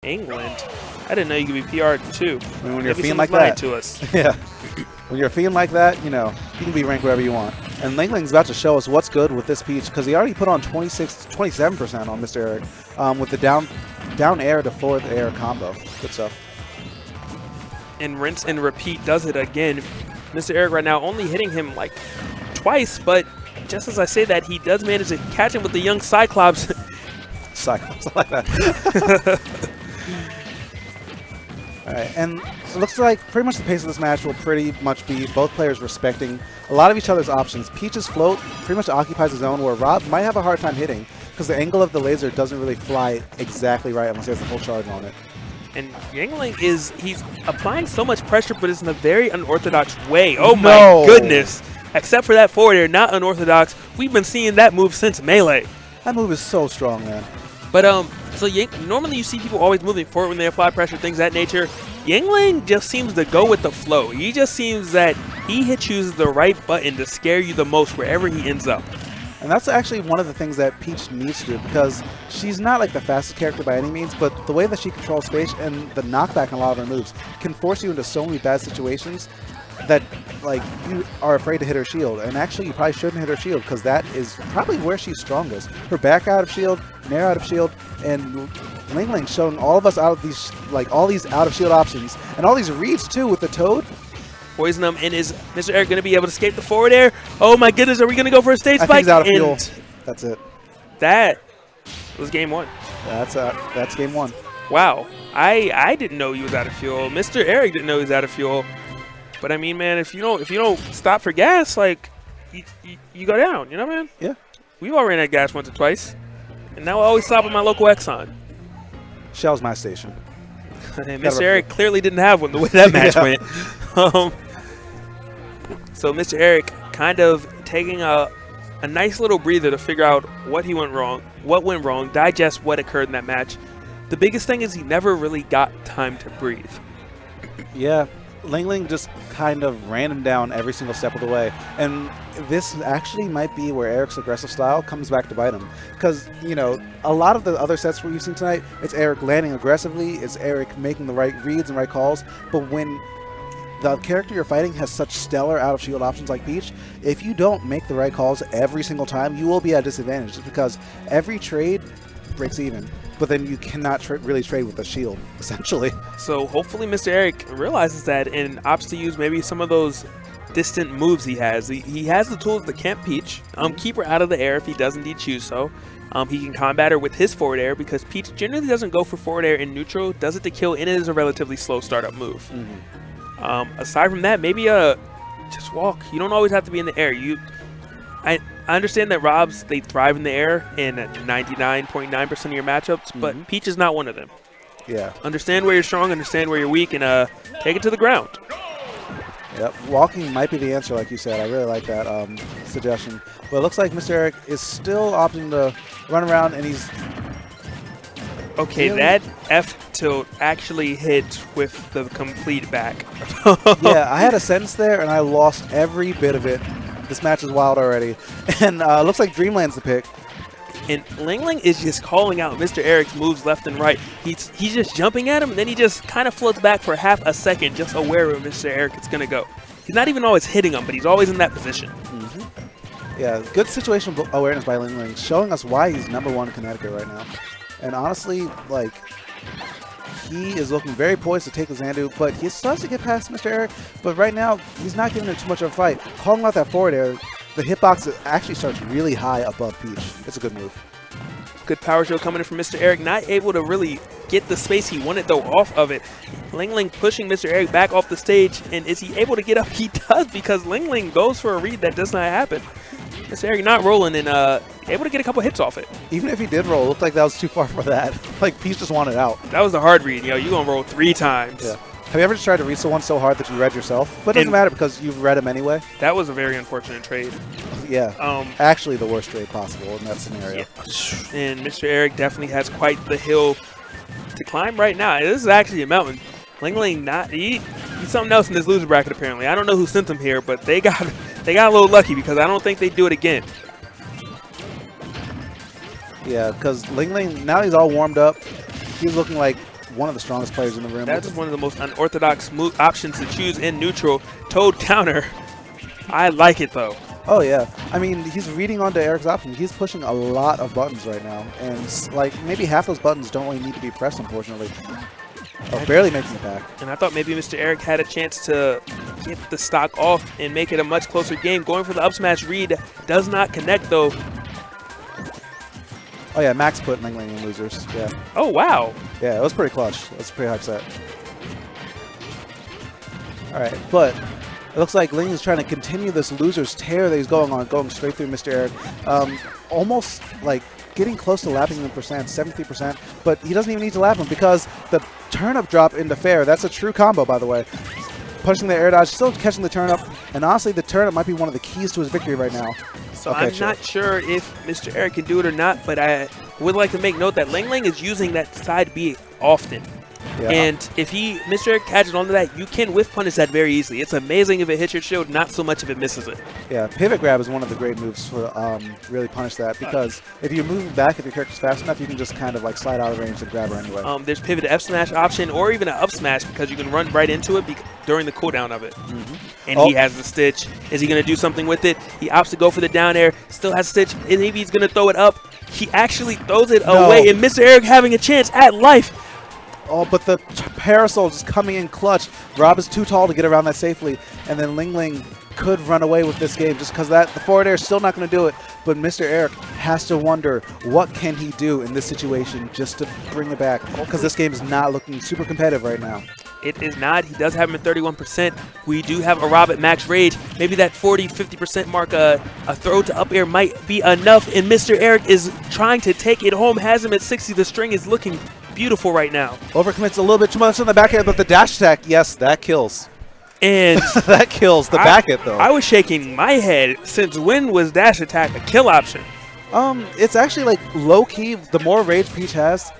England. I didn't know you could be PR'd too. I mean, when you're feeling like lied that, to us. yeah. When you're feeling like that, you know, you can be ranked wherever you want. And Ling's about to show us what's good with this Peach because he already put on 27% on Mr. Eric with the down air to forward air combo. Good stuff. And rinse and repeat does it again. Mr. Eric right now only hitting him like twice, but just as I say that, he does manage to catch him with the young Cyclops. Cyclops, I like that. All right, and it looks like pretty much the pace of this match will pretty much be both players respecting a lot of each other's options. Peach's float pretty much occupies the zone where Rob might have a hard time hitting because the angle of the laser doesn't really fly exactly right unless he has the full charge on it. And Yangling he's applying so much pressure, but it's in a very unorthodox way. Oh my goodness. Except for that forward air, not unorthodox. We've been seeing that move since Melee. That move is so strong, man. But so normally you see people always moving forward when they apply pressure, things of that nature. Yangling just seems to go with the flow. He just seems that he chooses the right button to scare you the most wherever he ends up. And that's actually one of the things that Peach needs to do because she's not like the fastest character by any means, but the way that she controls space and the knockback in a lot of her moves can force you into so many bad situations that like you are afraid to hit her shield. And actually you probably shouldn't hit her shield because that is probably where she's strongest. Her back out of shield, nair out of shield, and Ling showing all of us out of these all these out of shield options and all these reads too with the Toad. Poison him, and is Mr. Eric going to be able to escape the forward air? Oh my goodness, are we going to go for a stage spike? I think he's out of fuel. That's it. That was game one. That's game one. Wow, I didn't know he was out of fuel. Mr. Eric didn't know he was out of fuel. But I mean, man, if you don't stop for gas, like you go down, you know, man. Yeah. We've already ran out of gas once or twice, and now I always stop at my local Exxon. Shell's my station. And Mr. Eric clearly didn't have one the way that match went. So Mr. Eric kind of taking a nice little breather to figure out what went wrong, digest what occurred in that match. The biggest thing is he never really got time to breathe. Yeah, Ling just kind of ran him down every single step of the way. And this actually might be where Eric's aggressive style comes back to bite him. Because, you know, a lot of the other sets we've seen tonight, it's Eric landing aggressively, it's Eric making the right reads and right calls. But when the character you're fighting has such stellar out-of-shield options like Peach, if you don't make the right calls every single time, you will be at a disadvantage just because every trade breaks even. But then you cannot really trade with the shield, essentially. So hopefully Mr. Eric realizes that and opts to use maybe some of those distant moves he has. He has the tools to camp Peach, keep her out of the air if he does indeed choose so. He can combat her with his forward air because Peach generally doesn't go for forward air in neutral, does it to kill, and it is a relatively slow startup move. Aside from that, maybe just walk. You don't always have to be in the air. I understand that Robs, they thrive in the air in 99.9% of your matchups, but Peach is not one of them. Yeah. Understand where you're strong, understand where you're weak, and take it to the ground. Yep, walking might be the answer, like you said. I really like that suggestion. But it looks like Mr. Eric is still opting to run around, and he's... Okay, that F tilt actually hit with the complete back. Yeah, I had a sentence there, and I lost every bit of it. This match is wild already. And looks like Dreamland's the pick. And Ling is just calling out Mr. Eric's moves left and right. He's just jumping at him, and then he just kind of floats back for half a second, just aware of where Mr. Eric is going to go. He's not even always hitting him, but he's always in that position. Yeah, good situational awareness by Ling, showing us why he's #1 in Connecticut right now. And honestly, like, he is looking very poised to take the Xandu, but he starts to get past Mr. Eric. But right now, he's not giving him too much of a fight. Calling out that forward air, the hitbox actually starts really high above Peach. It's a good move. Good power show coming in from Mr. Eric. Not able to really get the space he wanted, though, off of it. Ling pushing Mr. Eric back off the stage. And is he able to get up? He does, because Ling goes for a read that does not happen. Mr. Eric not rolling and able to get a couple hits off it. Even if he did roll, it looked like that was too far for that. Like, Peach just wanted out. That was the hard read. Yo, you're going to roll 3 times. Yeah. Have you ever just tried to read someone so hard that you read yourself? But it doesn't matter because you've read him anyway. That was a very unfortunate trade. Yeah. Actually, the worst trade possible in that scenario. Yeah. And Mr. Eric definitely has quite the hill to climb right now. This is actually a mountain. Ling he's something else in this loser bracket apparently. I don't know who sent him here, but they got a little lucky because I don't think they do it again. Yeah, because Ling now he's all warmed up. He's looking like one of the strongest players in the room. That's one of the most unorthodox options to choose in neutral. Toad counter. I like it, though. Oh, yeah. I mean, he's reading onto Eric's options. He's pushing a lot of buttons right now. And, like, maybe half those buttons don't really need to be pressed, unfortunately. Oh, barely making it back. And I thought maybe Mr. Eric had a chance to get the stock off and make it a much closer game. Going for the up smash read does not connect, though. Oh, yeah, Max put Ling Ling in losers. Yeah. Oh, wow. Yeah, it was pretty clutch. It was a pretty hype set. All right, but it looks like Ling is trying to continue this loser's tear that he's going on, going straight through Mr. Eric. Almost like getting close to lapping him in percent, 73%, but he doesn't even need to lap him because the turnip drop into fair, that's a true combo, by the way. Punching the air dodge, still catching the turnip, and honestly, the turnip might be one of the keys to his victory right now. So okay, I'm not sure if Mr. Eric can do it or not, but I would like to make note that Ling Ling is using that side B often. Yeah. And if Mr. Eric catches onto that, you can whiff punish that very easily. It's amazing if it hits your shield, not so much if it misses it. Yeah, pivot grab is one of the great moves for really punish that, because if you move back, if your character's fast enough, you can just kind of like slide out of range and grab her anyway. There's pivot F smash option or even an up smash because you can run right into it during the cooldown of it. And he has the Stitch. Is he going to do something with it? He opts to go for the down air, still has Stitch, and maybe he's going to throw it up. He actually throws it away, and Mr. Eric having a chance at life. Oh, but the parasol just coming in clutch. Rob is too tall to get around that safely, and then Ling Ling could run away with this game just because the forward air is still not going to do it. But Mr. Eric has to wonder what can he do in this situation just to bring it back, because this game is not looking super competitive right now. It is not. He does have him at 31%. We do have R.O.B at max rage. Maybe that 40-50% mark, a throw to up air might be enough. And Mr. Eric is trying to take it home. Has him at 60. The string is looking beautiful right now. Overcommits a little bit too much on the back end, but the dash attack, yes, that kills. And that kills the back end, though. I was shaking my head. Since when was dash attack a kill option? It's actually like low key. The more rage Peach has,